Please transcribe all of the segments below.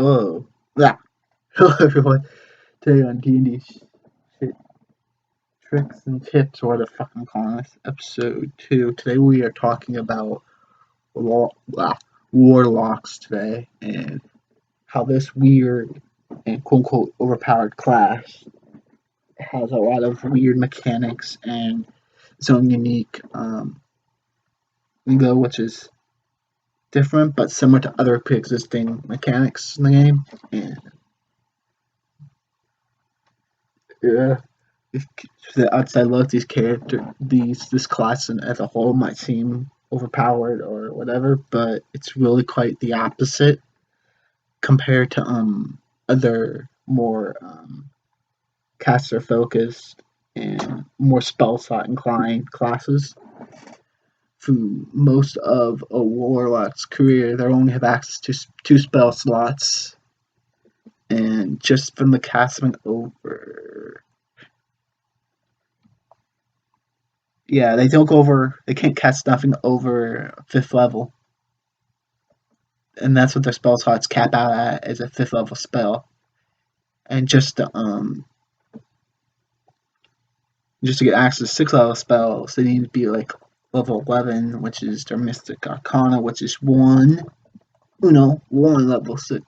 Oh, yeah. Hello everyone. Today on D&D shit, tricks and tips, or whatever the fuck I'm calling this, episode 2. Today we are talking about warlocks today, and how this weird and quote-unquote overpowered class has a lot of weird mechanics and its own unique lingo, which is different but similar to other pre-existing mechanics in the game. And yeah, if the outside look, this class as a whole might seem overpowered or whatever, but it's really quite the opposite compared to other more caster focused and more spell slot inclined classes. For most of a warlock's career, they only have access to 2 spell slots, and just from the casting over. Yeah, they don't go over. They can't cast nothing over 5th level, and that's what their spell slots cap out at, is a 5th level spell. And just to get access to 6th level spells, they need to be like level 11, which is their Mystic Arcana, which is one level 6th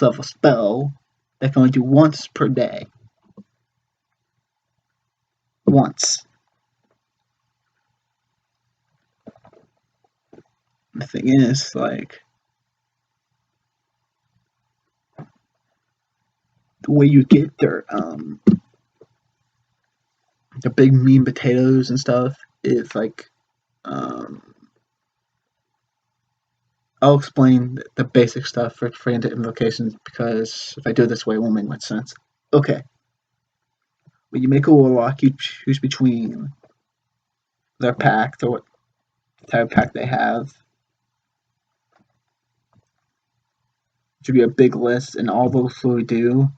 level spell that can only do once per day. Once. The thing is, like, the way you get their big mean potatoes and stuff is like, I'll explain the basic stuff for Invocations, because if I do it this way, it won't make much sense. Okay. When you make a warlock, you choose between their pact, or what type of pact they have. It should be a big list, and all those we do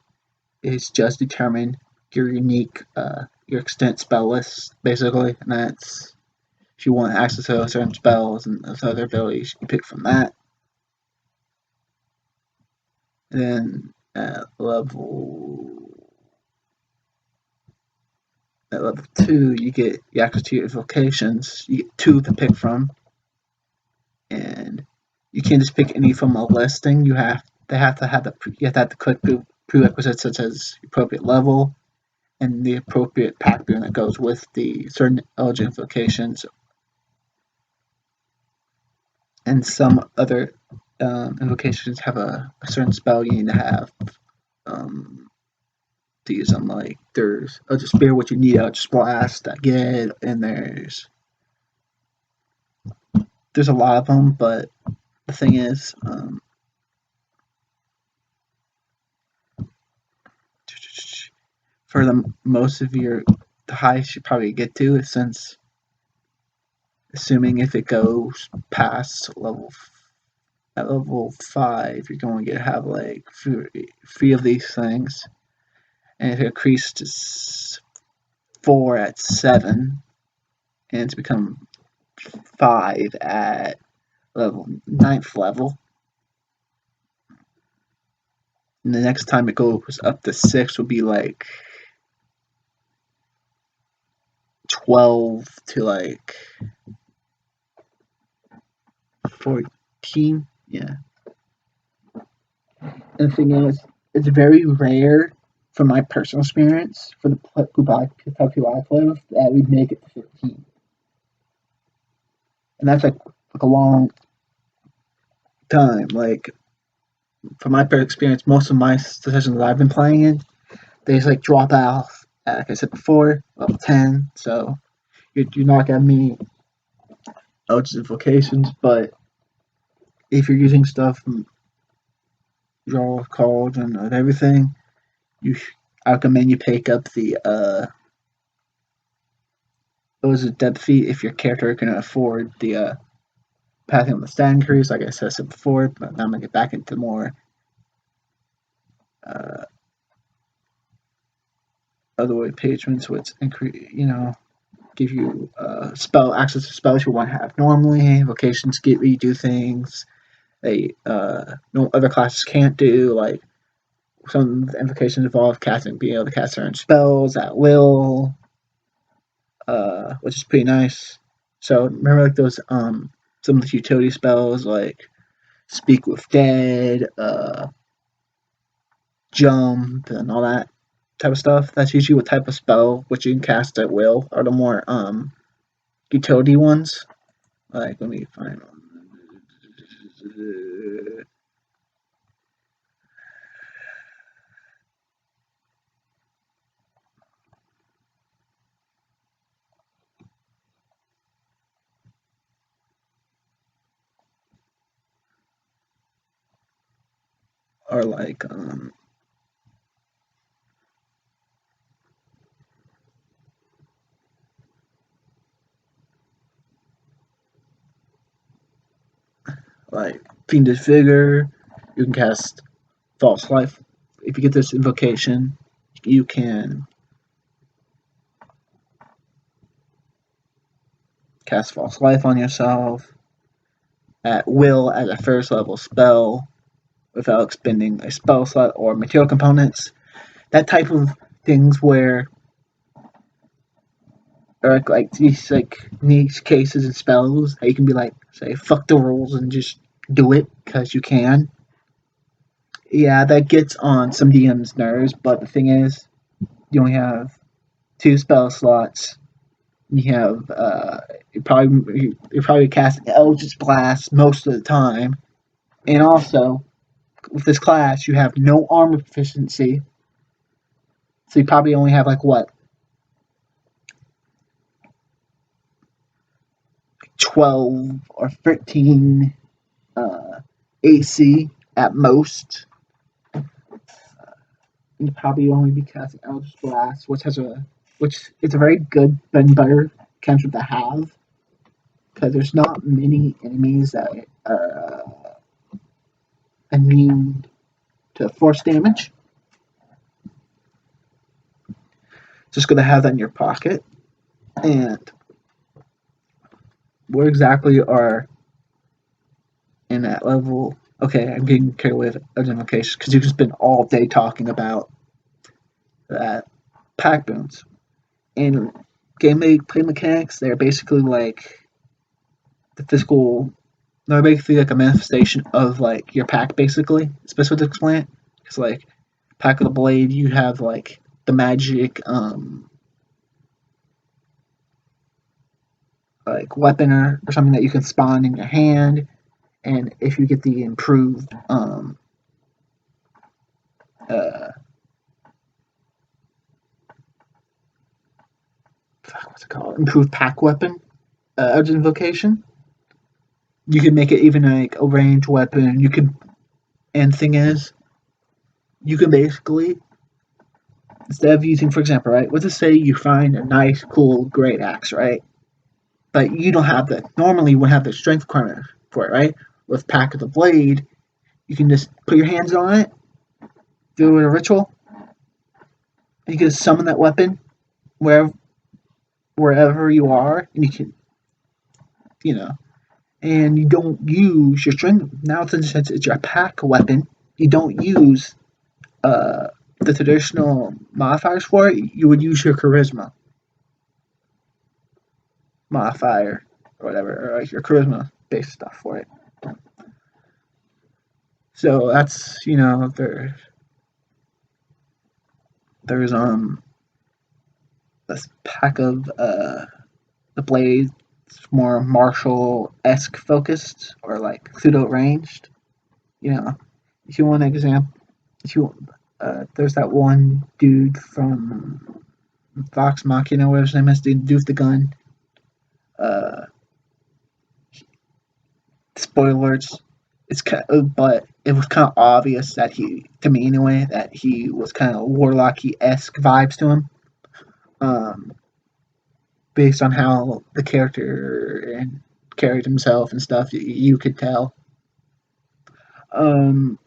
is just determine your unique, your extent spell list, basically, and that's if you want access to certain spells and those other abilities, you pick from that. And then at level 2, you get the access to your vocations. You get 2 to pick from, and you can't just pick any from a listing. You have to have the quick prerequisites, such as the appropriate level and the appropriate pack boon that goes with the certain eligible vocations, and some other invocations have a certain spell you need to have to use them. Like, there's just spare what you need, just blast, get, and there's a lot of them. But the thing is, for most of the highest you probably get to, since assuming if it goes past level 5, you're going to have like 3 of these things, and if it increases to 4 at 7, and it's become 5 at 9th level, and the next time it goes up to 6 will be like 12 to like 14. Yeah. And the thing is, it's very rare, from my personal experience, for the type of people I play with, that we'd make it to 15. And that's like a long time. Like, from my experience, most of my sessions that I've been playing in, they just like drop out, like I said before, level 10. So you're not gonna meet eligible vocations, but if you're using stuff from your college and everything, I recommend you pick up the depth feat if your character can afford the passing on the stat increase, like I said before. But now I'm gonna get back into more other way patrons, which give you spell access to spells you want to have normally. Vocations get you do things, they no other classes can't do. Like some invocations involve casting, being able to cast certain spells at will, which is pretty nice. So remember like those some of the utility spells like speak with dead, jump, and all that type of stuff. That's usually what type of spell which you can cast at will are the more utility ones. Like let me find or like fiendish vigor. You can cast false life. If you get this invocation, you can cast false life on yourself at will as a first level spell without expending a spell slot or material components. That type of things where or like these like niche cases and spells that you can be like say fuck the rules and just do it because you can. Yeah, that gets on some DM's nerves, but the thing is, you only have two spell slots. You have you're probably casting Eldritch Blast most of the time, and also with this class you have no armor proficiency, so you probably only have like what 12 or 13 AC at most. You probably only be casting Eldritch Blast, which is a very good and better cantrip to have because there's not many enemies that are immune to force damage. Just gonna have that in your pocket. And where exactly are in that level? Okay, I'm getting carried away with identification because you can spend all day talking about that pack boons. And play mechanics, they're basically like the physical. They're basically like a manifestation of like your pack, basically. Especially to explain it, because like pack of the blade, you have like the magic like weapon or something that you can spawn in your hand, and if you get the improved uh, what's it called? Improved pack weapon, Urgent Vocation. You can make it even like a ranged weapon. You can, and thing is, you can basically instead of using, for example, right? Let's just say you find a nice, cool, great axe, right? But you don't have the normally you would have the strength requirement for it, right? With Pack of the Blade, you can just put your hands on it, do a ritual, and you can summon that weapon wherever you are, and you can, you know, and you don't use your strength. Now, since it's your pack weapon, you don't use the traditional modifiers for it. You would use your charisma modifier or whatever, or like your charisma based stuff for it. So that's there's this pack of the blades more martial esque focused or like pseudo ranged. You know, if you want an example, if you there's that one dude from Vox Machina, whatever his name is, the dude with the gun. Uh, Spoilers. But it was kind of obvious that to me anyway, that he was kind of Warlocky esque vibes to him. Um, Based on how the character and carried himself and stuff, you could tell. Um,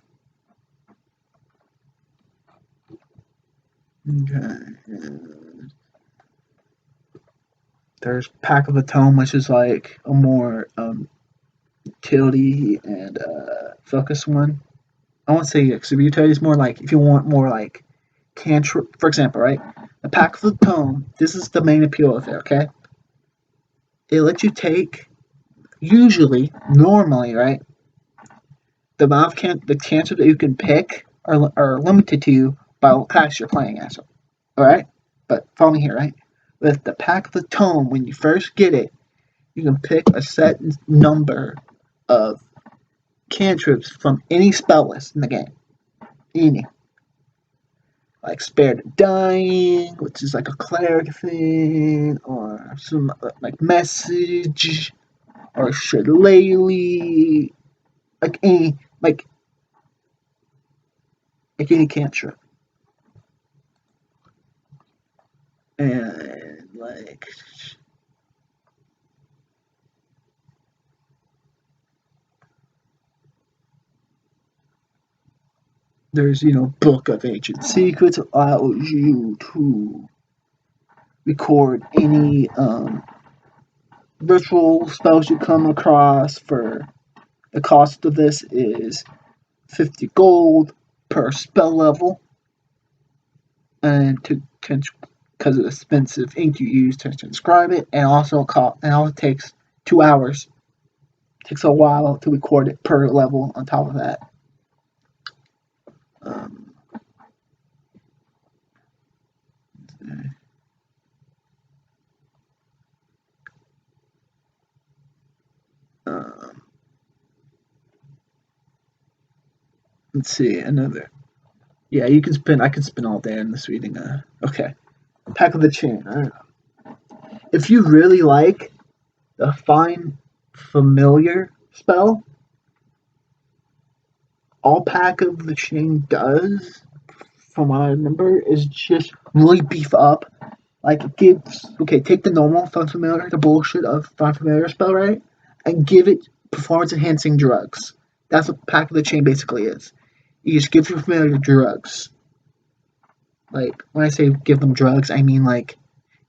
okay. There's Pack of the Tome, which is like a more utility and focus one. I won't say utility is more like if you want more like cantrip, for example, right? The Pack of the Tome. This is the main appeal of it. Okay, it lets you take normally, right? The amount of the cantrip that you can pick are limited to you by what class you're playing as. All right, but follow me here, right? With the Pack of the Tome, when you first get it, you can pick a set number of cantrips from any spell list in the game. Any. Like Spare the Dying, which is like a cleric thing, or some like Message, or Shillelagh, like any cantrip. And like there's Book of Ancient Secrets allows you to record any ritual spells you come across. For the cost of this is 50 gold per spell level, and because of the expensive ink you use to transcribe it, and also takes 2 hours. It takes a while to record it per level. On top of that, um, um, let's see another. Yeah, you can spend. I can spend all day on this reading. Okay, Pack of the Chain. I don't know. If you really like the Find Familiar spell, all Pack of the Chain does, from what I remember, is just really beef up. Like it gives take the normal Find Familiar, the bullshit of Find Familiar spell, right? And give it performance enhancing drugs. That's what Pack of the Chain basically is. You just give your familiar drugs. Like when I say give them drugs, I mean like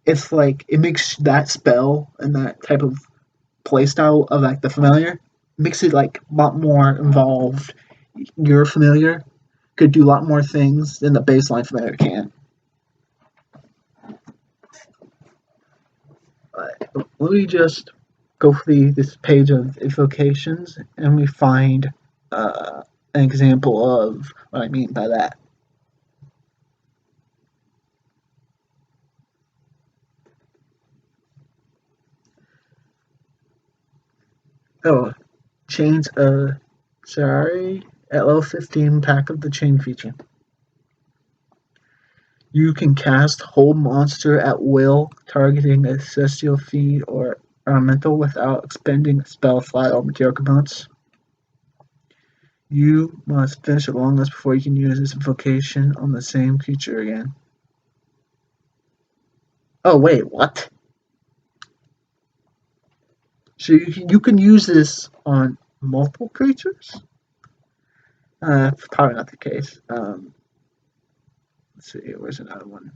it's like it makes that spell and that type of playstyle of like the familiar makes it like a lot more involved. Your familiar could do a lot more things than the baseline familiar can. Let me just go through this page of vocations and we find an example of what I mean by that. Oh, chains sorry, at level 15 Pack of the Chain feature. You can cast Hold Monster at will, targeting a celestial feat or elemental without expending spell slot or material components. You must finish a long rest before you can use this invocation on the same creature again. Oh wait, what? So you can use this on multiple creatures? Probably not the case. Let's see, where's another one?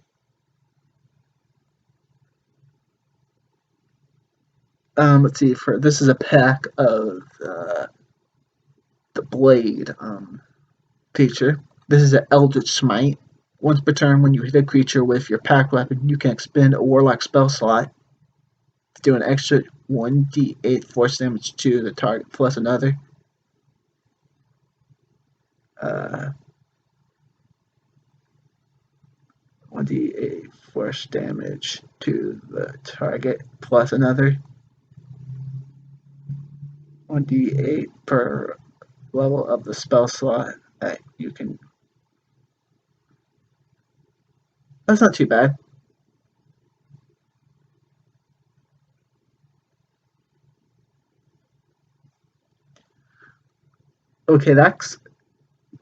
Let's see. For this is a pack of the blade feature. This is an Eldritch Smite. Once per turn, when you hit a creature with your pack weapon, you can expend a Warlock spell slot to do an extra 1d8 force damage to the target plus another. 1d8 force damage to the target plus another 1d8 per level of the spell slot that you can. That's not too bad. Okay, that's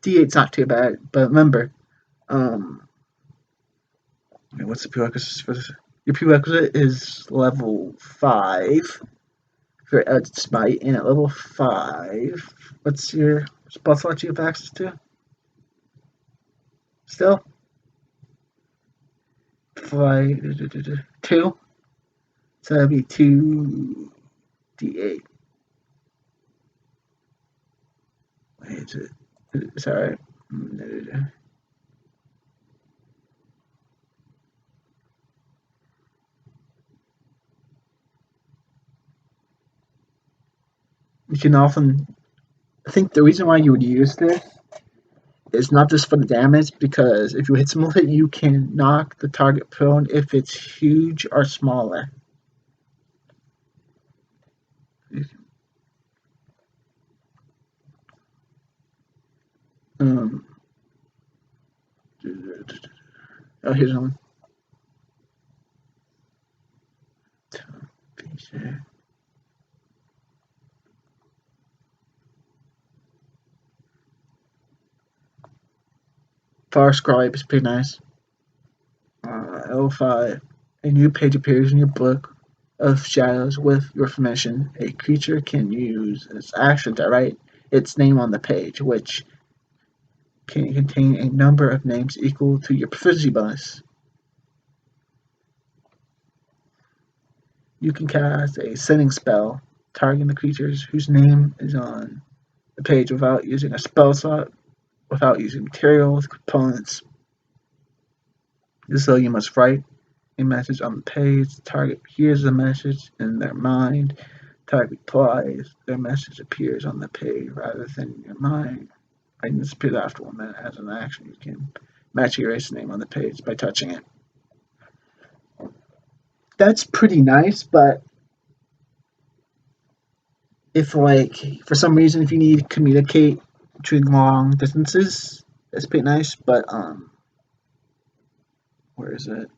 d8's not too bad, but remember, what's the prerequisite for this? Your prerequisite is level 5 for Eldritch Smite, and at level 5, what's your spell slot you have access to? Still? 5, 2? So that'd be 2d8. Wait, sorry. You can often. I think the reason why you would use this is not just for the damage, because if you hit someone with it, you can knock the target prone if it's huge or smaller. Um, oh, here's one. Far scribe is pretty nice. L5. A new page appears in your book of shadows with your permission. A creature can use its action to write its name on the page, which can contain a number of names equal to your proficiency bonus. You can cast a sending spell targeting the creatures whose name is on the page without using a spell slot, without using materials, components. So you must write a message on the page. The target hears the message in their mind. The target replies. Their message appears on the page rather than in your mind. And disappears after 1 minute. As an action, you can match your race name on the page by touching it. That's pretty nice, but if, like, for some reason, if you need to communicate between long distances, that's pretty nice. But where is it?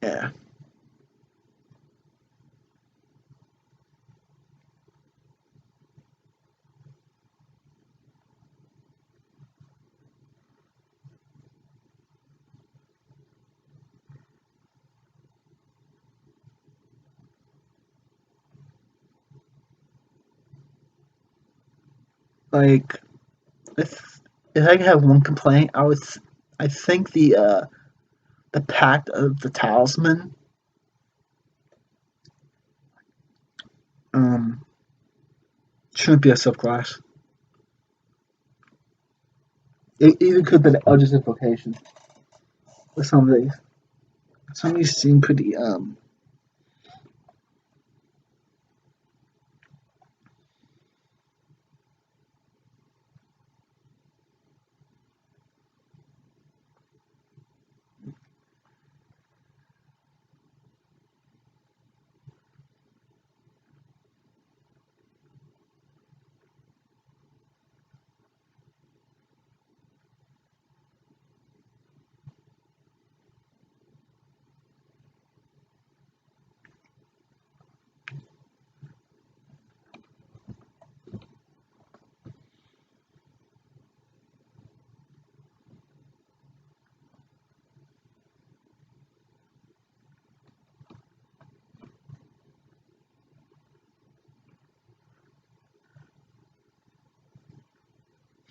Yeah. Like, if I could have one complaint, I think the Pact of the Talisman um shouldn't be a subclass. It even could be the Eldritch Vocation with some of these. Some of these seem pretty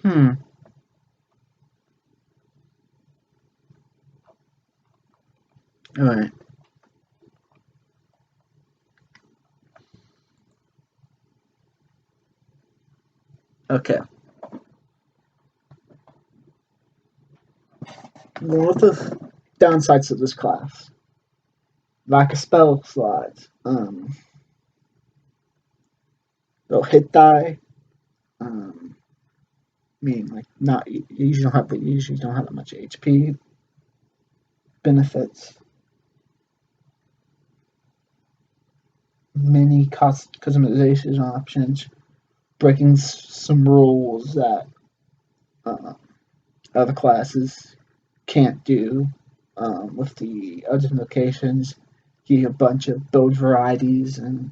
hmm. Alright. Okay. One of the downsides of this class. Lack of spell slots. They'll hit die. Meaning like not you usually don't have that much HP. Benefits. Many customization options. breaking some rules that other classes can't do. With the other vocations, you have a bunch of build varieties and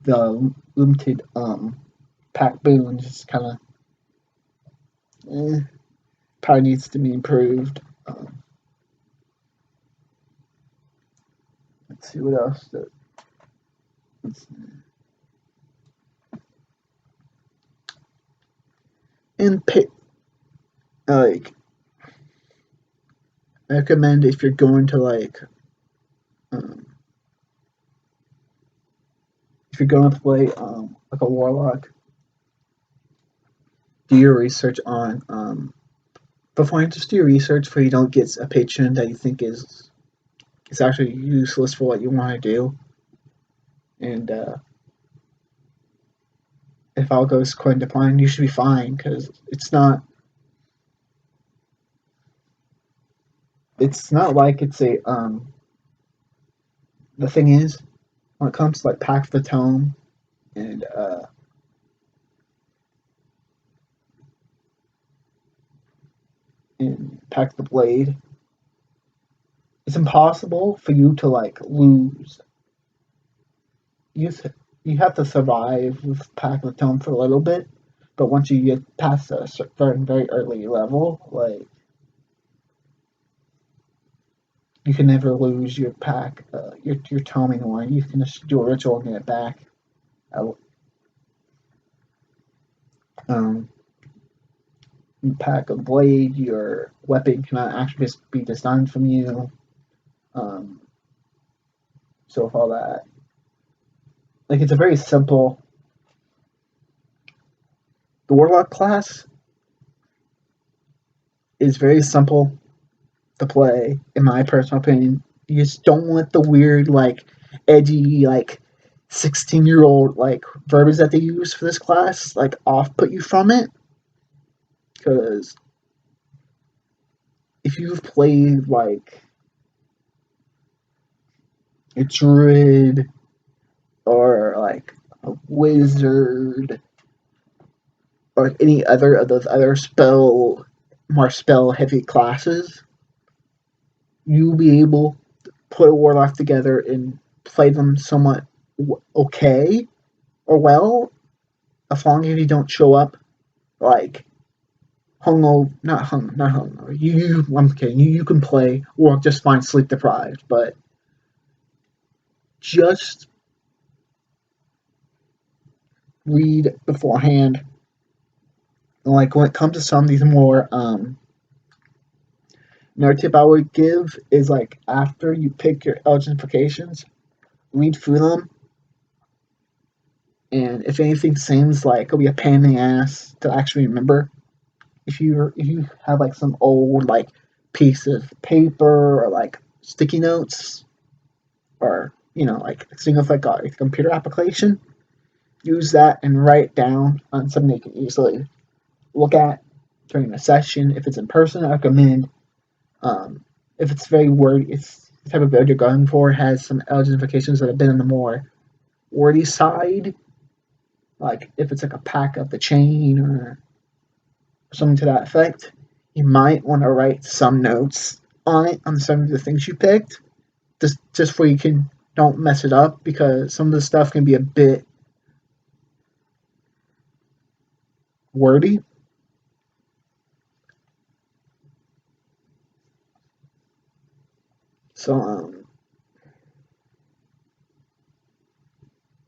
the limited pack boons is kind of probably needs to be improved. Let's see what else. And like I recommend if you're going to um, if you're going to play like a warlock, do your research on before you just do your research before you don't get a patron that you think is actually useless for what you want to do. And if all goes according to plan, you should be fine because it's not like it's a the thing is when it comes to like Pack the Tome and Pack the Blade, it's impossible for you to like lose. You you have to survive with Pack the Tome for a little bit, but once you get past a certain very early level, like you can never lose your pack, your toming one. You can just do a ritual and get it back. Um, Pack a blade, your weapon cannot actually just be designed from you. Um, so with all that, like it's a very simple. The warlock class is very simple to play, in my personal opinion. You just don't want the weird, like, edgy, like, 16-year-old, like, verbiage that they use for this class, like, off put you from it. Because if you've played, like, a druid or, like, a wizard or any other of those other more spell heavy classes, you'll be able to put a warlock together and play them somewhat okay or well, as long as you don't show up like hungover, not hungover. I'm kidding. You can play or just fine sleep deprived, but just read beforehand. Like when it comes to some of these more another tip I would give is like after you pick your vocations, read through them, and if anything seems like it'll be a pain in the ass to actually remember, if you have like some old like piece of paper or like sticky notes or like think of like a computer application, use that and write down on something you can easily look at during a session. If it's in person, I recommend if it's very wordy, it's the type of build you're going for has some identifications that have been on the more wordy side, like if it's like a pack of the chain or something to that effect, you might want to write some notes on it on some of the things you picked, just where you can don't mess it up because some of the stuff can be a bit wordy. So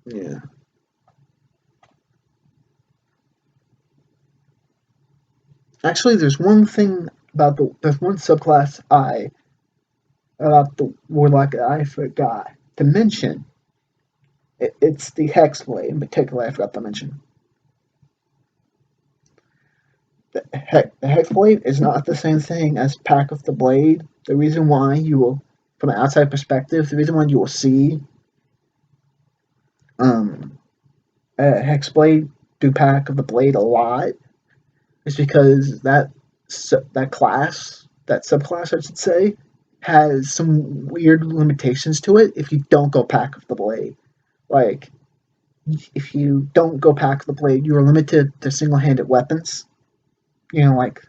yeah. Actually, there's one subclass I about the warlock I forgot to mention. It's the hexblade in particular. I forgot to mention. The hexblade is not the same thing as pack of the blade. The reason why you will, from an outside perspective, the reason why you will see um, hexblade do pack of the blade a lot is because that class, that subclass, I should say, has some weird limitations to it if you don't go pack of the blade. Like, if you don't go pack of the blade, you are limited to single-handed weapons. Like,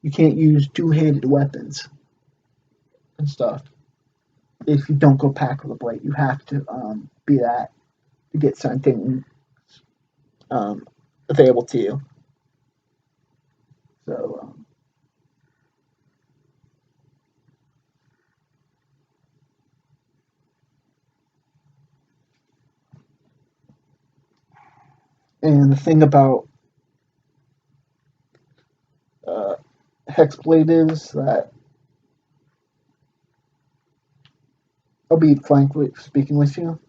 you can't use two-handed weapons and stuff. If you don't go pack of the blade, you have to be that to get certain things available to you. So, and the thing about Hexblade is that I'll be frankly speaking with you.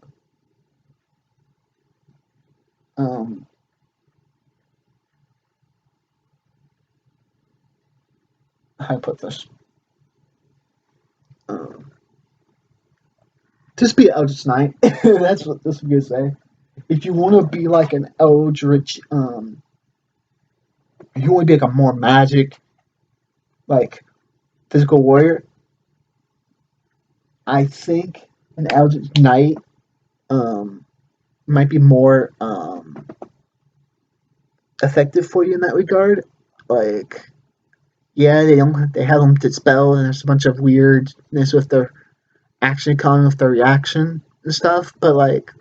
How to put this? Just be Eldritch Knight. That's what this would say. If you want to be like an Eldritch, if you want to be like a more magic, like physical warrior, I think an Eldritch Knight might be more effective for you in that regard. Like, yeah, they have limited spell and there's a bunch of weirdness with their action coming with their reaction and stuff, but like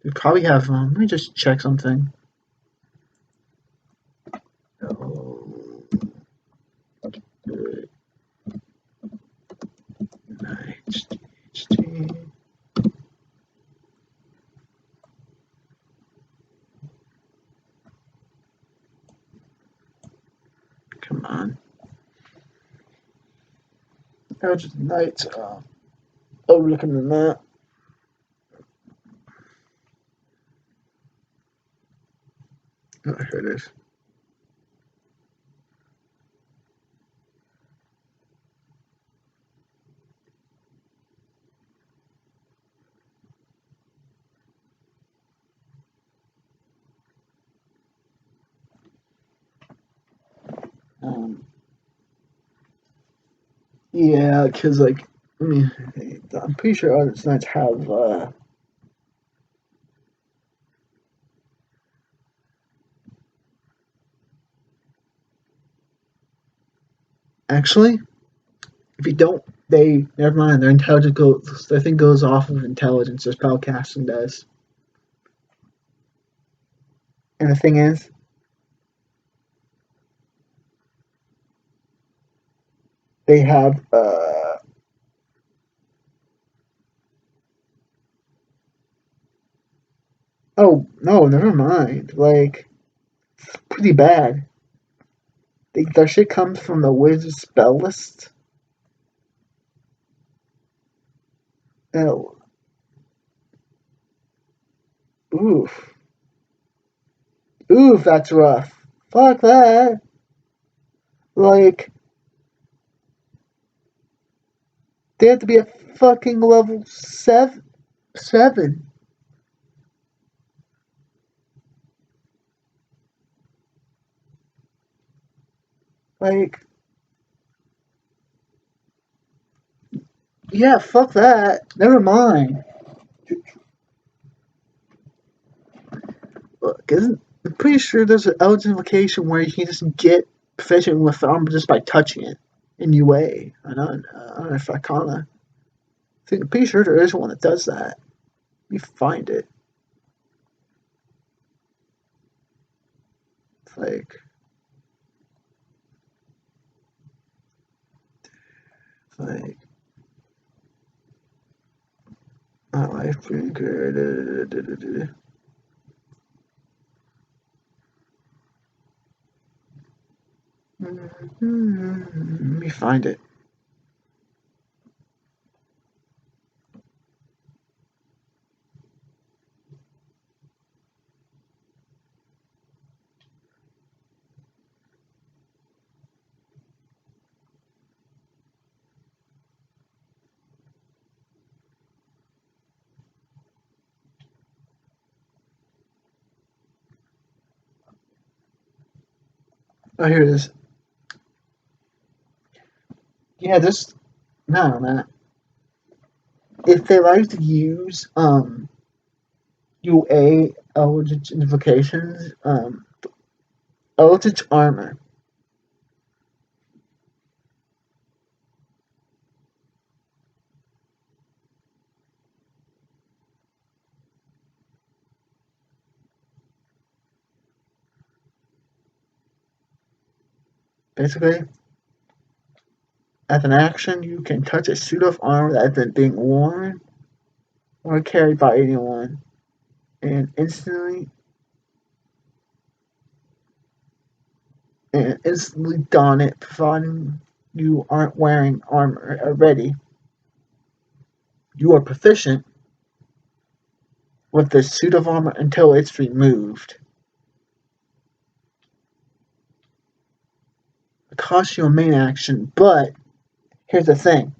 you probably have let me just check something. Come on. Eldritch Knights. Oh, looking at that. Oh, here it is. Yeah, because like, I mean, I'm pretty sure Eldritch Knights have. Actually, if you don't, they never mind. Their intelligence goes. Their thing goes off of intelligence. Their spellcasting does. And the thing is, they have. Oh no, never mind. Like, pretty bad. Their shit comes from the wizard spell list. Oh, oof. Oof, that's rough. Fuck that. Like, they have to be at fucking level 7. Like, yeah, fuck that. Never mind. Look, I'm pretty sure there's an Eldritch Vocation where you can just get proficient with armor just by touching it in UA. I don't know if Arcana. I'm pretty sure there is one that does that. Let me find it. It's like, oh, I think. Let me find it. Oh, here it is. Yeah, just no, man. If they like to use UA Eldritch Invocations, Eldritch Armor. Basically, as an action, you can touch a suit of armor that has been being worn or carried by anyone, and instantly don it, providing you aren't wearing armor already. You are proficient with the suit of armor until it's removed. It costs you a main action, but here's the thing.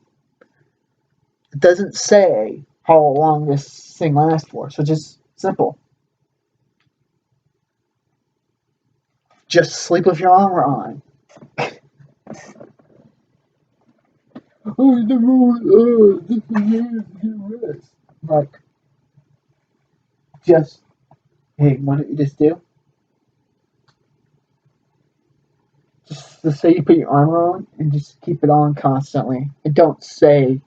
It doesn't say how long this thing lasts for, so just simple. Just sleep with your armor on. Oh, the rule, this is your rest. Like, just, hey, why don't you just do? Just say you put your armor on and just keep it on constantly. And don't say,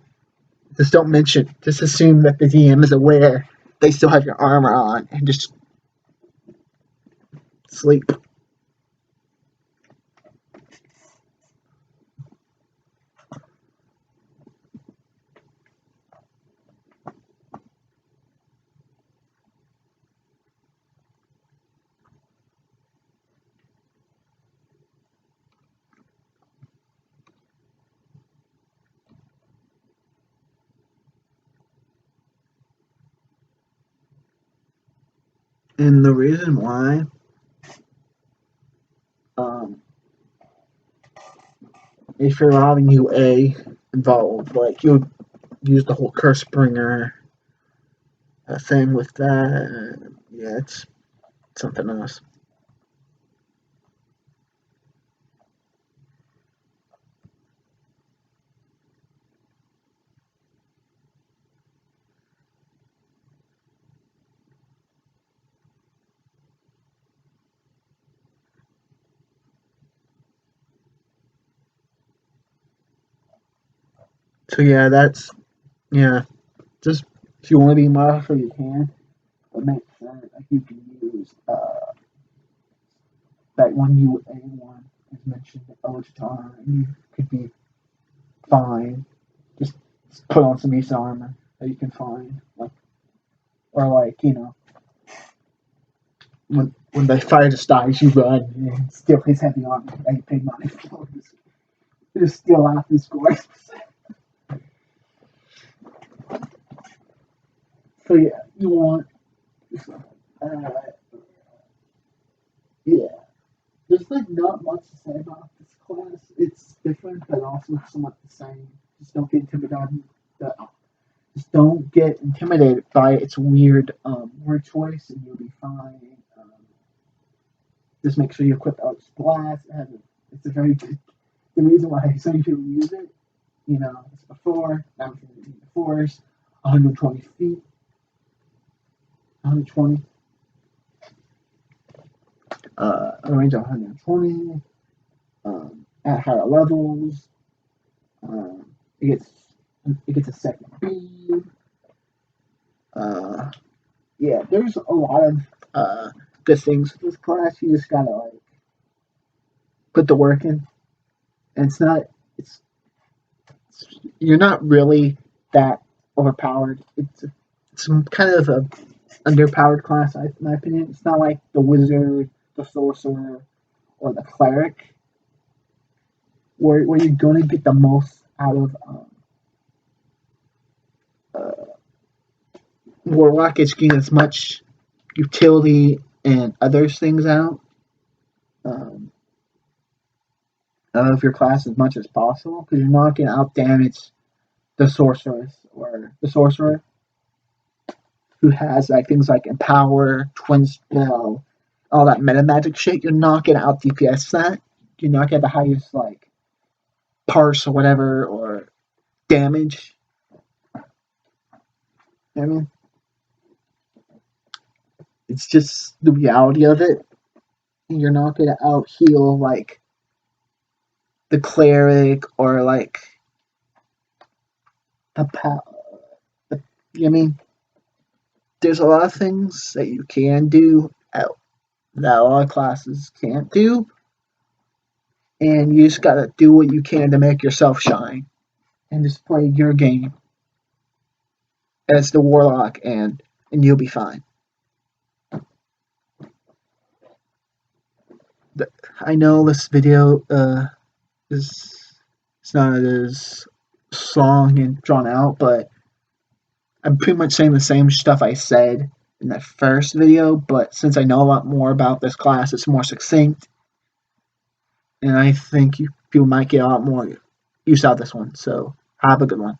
just don't mention, just assume that the DM is aware they still have your armor on and just sleep. And the reason why, um, if you're allowing UA involved, like you use the whole curse bringer thing with that, yeah, it's something else. So yeah, that's yeah. Just if you want to be modifier, you can, but make sure like you can use that one UA one is mentioned Ojitar, and you could be fine. Just put on some Issa armor that you can find, like or like when the fire just dies, you run and steal his heavy armor that you pay money for. Just steal off his scores. So yeah, you want uh, yeah. There's like not much to say about this class. It's different, but also somewhat the same. Just don't get intimidated. Just don't get intimidated by its weird word choice, and you'll be fine. Just make sure you equip Eldritch Blast. It's a very good. The reason why some people use it, it's before. Now we can use the force. 120 feet. 120. A range of 120. At higher levels, it gets a second beam. Yeah, there's a lot of good things with this class. You just gotta like put the work in, and it's you're not really that overpowered. It's kind of a underpowered class, in my opinion. It's not like the wizard, the sorcerer, or the cleric, where you're going to get the most out of uh, Warlock. It's getting as much utility and other things um, of your class as much as possible because you're not going to out damage the sorceress or the sorcerer who has like things like empower, twin spell, all that meta magic shit. You're not going to out DPS that. You're not going to have the highest like parse or whatever, or damage. I mean, it's just the reality of it. You're not gonna out heal like the cleric or like a I mean, there's a lot of things that you can do that a lot of classes can't do, and you just gotta do what you can to make yourself shine and just play your game as the warlock, and you'll be fine. I know this video is it's not as long and drawn out, but I'm pretty much saying the same stuff I said in that first video, but since I know a lot more about this class, it's more succinct, and I think people might get a lot more use out of this one. So have a good one.